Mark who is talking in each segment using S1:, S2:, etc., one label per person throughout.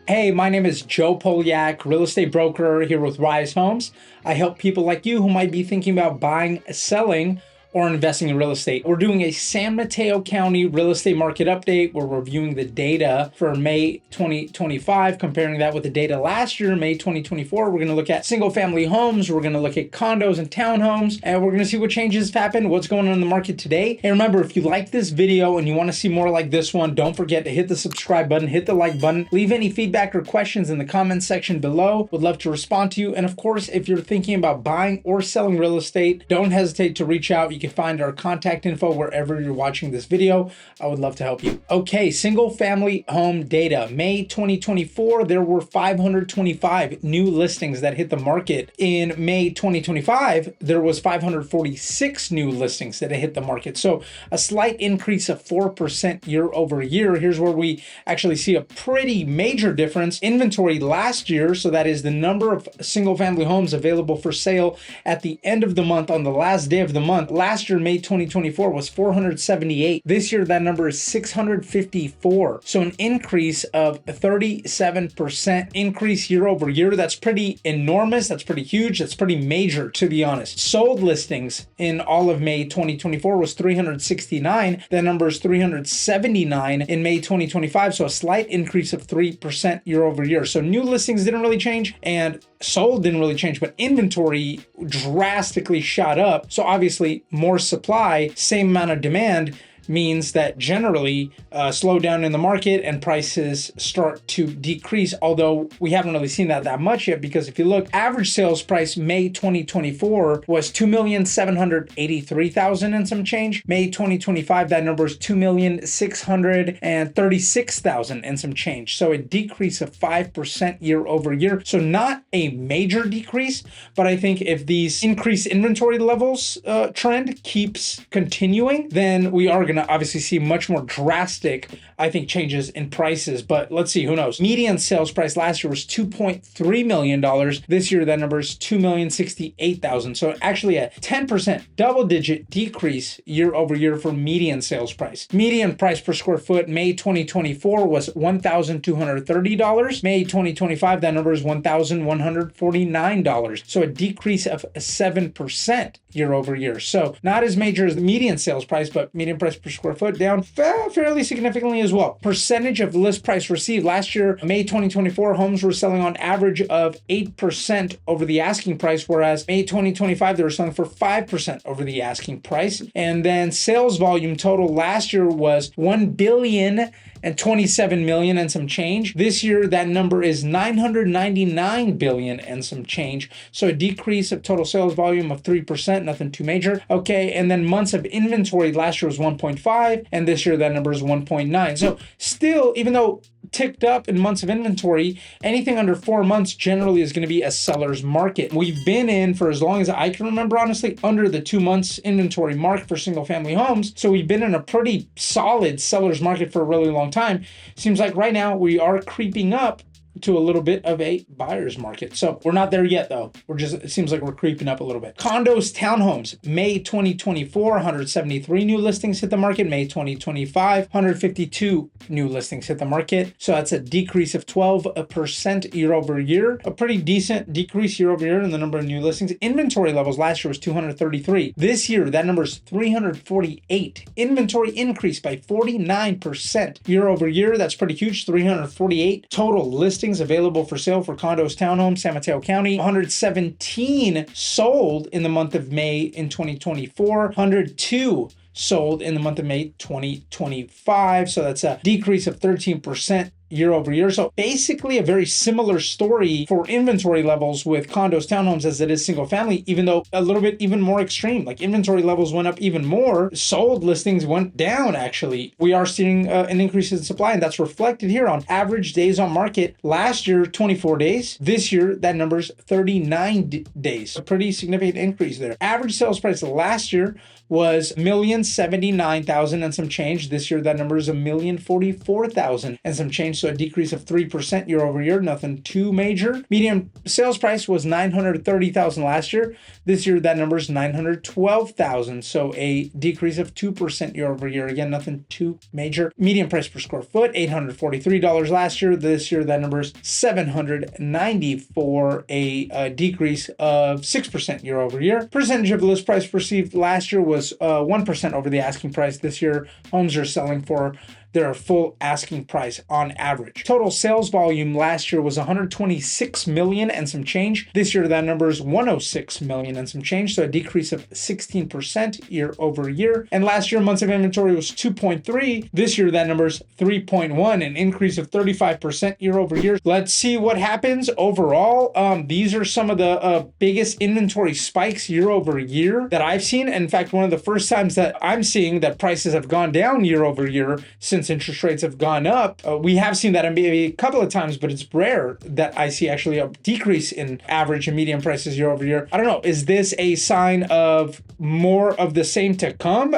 S1: Hey, my name is Joe Polyak, real estate broker here with Rise Homes. I help people like you who might be thinking about buying, selling, or investing in real estate. We're doing a San Mateo County real estate market update. We're reviewing the data for May 2025, comparing that with the data last year, May 2024. We're gonna look at single family homes, we're gonna look at condos and townhomes, and we're gonna see what changes have happened, what's going on in the market today. And remember, if you like this video and you wanna see more like this one, don't forget to hit the subscribe button, hit the like button, leave any feedback or questions in the comments section below. Would love to respond to you. And of course, if you're thinking about buying or selling real estate, don't hesitate to reach out. You can find our contact info wherever you're watching this video. I would love to help you. Okay, single family home data. May 2024, there were 525 new listings that hit the market. In May 2025, there was 546 new listings that hit the market. So a slight increase of 4% year over year. Here's where we actually see a pretty major difference. Inventory last year, so that is the number of single family homes available for sale at the end of the month, on the last day of the month. Last year, May 2024, was 478. This year, that number is 654. So an increase of 37% increase year over year. That's pretty enormous. That's pretty huge. That's pretty major, to be honest. Sold listings in all of May 2024 was 369. That number is 379 in May 2025. So a slight increase of 3% year over year. So new listings didn't really change and sold didn't really change, but inventory drastically shot up. So obviously more supply, same amount of demand, means that generally slowdown in the market and prices start to decrease, although we haven't really seen that much yet, because if you look, average sales price May 2024 was $2,783,000 and some change. May 2025, that number is $2,636,000 and some change. So a decrease of 5% year over year. So not a major decrease, but I think if these increased inventory levels trend keeps continuing, then we are going to obviously see much more drastic, I think, changes in prices. But let's see, who knows? Median sales price last year was $2.3 million. This year, that number is $2,068,000. So actually a 10% double-digit decrease year over year for median sales price. Median price per square foot, May 2024 was $1,230. May 2025, that number is $1,149. So a decrease of 7% year over year. So not as major as the median sales price, but median price per square foot down fairly significantly as well. Percentage of list price received last year, May 2024, homes were selling on average of 8% over the asking price, whereas May 2025, they were selling for 5% over the asking price. And then sales volume total last year was $1,027 billion and some change. This year, that number is $999 billion and some change. So a decrease of total sales volume of 3%, nothing too major. Okay, and then months of inventory last year was 1.5, and this year that number is 1.9. So still, even though ticked up in months of inventory, anything under 4 months generally is going to be a seller's market. We've been in, for as long as I can remember, honestly, under the 2 months inventory mark for single family homes. So we've been in a pretty solid seller's market for a really long time. Seems like right now we are creeping up to a little bit of a buyer's market. So we're not there yet though. It seems like we're creeping up a little bit. Condos Townhomes, May 2024, 173 new listings hit the market. May 2025, 152 new listings hit the market. So that's a decrease of 12% year over year. A pretty decent decrease year over year in the number of new listings. Inventory levels last year was 233. This year, that number is 348. Inventory increased by 49% year over year. That's pretty huge, 348. Total listings available for sale for condos, townhomes, San Mateo County. 117 sold in the month of May in 2024. 102 sold in the month of May 2025. So that's a decrease of 13% year over year. So basically a very similar story for inventory levels with condos, townhomes as it is single family, even though a little bit even more extreme. Like inventory levels went up even more. Sold listings went down actually. We are seeing an increase in supply, and that's reflected here on average days on market. Last year, 24 days. This year, that number is 39 days. A pretty significant increase there. Average sales price last year was $1,079,000 and some change. This year, that number is $1,044,000 and some change. so a decrease of 3% year over year, nothing too major. Median sales price was $930,000 last year. This year, that number is $912,000, so a decrease of 2% year over year. Again, nothing too major. Median price per square foot, $843 last year. This year, that number is $794, a decrease of 6% year over year. Percentage of list price perceived last year was 1% over the asking price. This year, homes are selling for their full asking price on average. Total sales volume last year was 126 million and some change. This year, that number is 106 million and some change, so a decrease of 16% year over year. And last year, months of inventory was 2.3. This year, that number is 3.1, an increase of 35% year over year. Let's see what happens overall. These are some of the biggest inventory spikes year over year that I've seen. In fact, one of the first times that I'm seeing that prices have gone down year over year since interest rates have gone up. We have seen that maybe a couple of times, but it's rare that I see actually a decrease in average and median prices year over year. I don't know. Is this a sign of more of the same to come?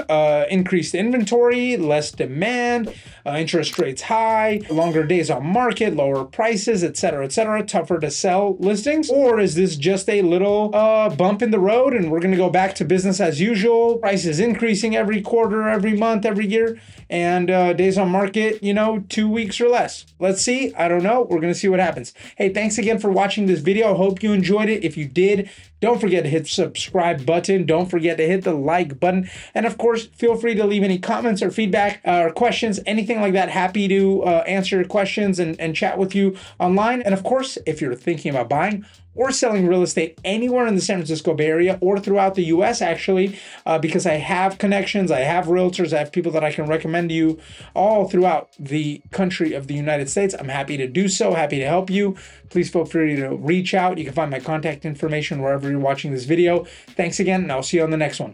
S1: Increased inventory, less demand, interest rates high, longer days on market, lower prices, etc., tougher to sell listings? Or is this just a little bump in the road and we're going to go back to business as usual? Prices increasing every quarter, every month, every year, and days on market, 2 weeks or less. Let's see. I don't know. We're going to see what happens. Hey, thanks again for watching this video. I hope you enjoyed it. If you did, don't forget to hit the subscribe button. Don't forget to hit the like button. And of course, feel free to leave any comments or feedback or questions, anything like that. Happy to answer your questions and chat with you online. And of course, if you're thinking about buying or selling real estate anywhere in the San Francisco Bay Area or throughout the US, actually, because I have connections, I have realtors, I have people that I can recommend to you all throughout the country of the United States. I'm happy to do so, happy to help you. Please feel free to reach out. You can find my contact information wherever you're watching this video. Thanks again, and I'll see you on the next one.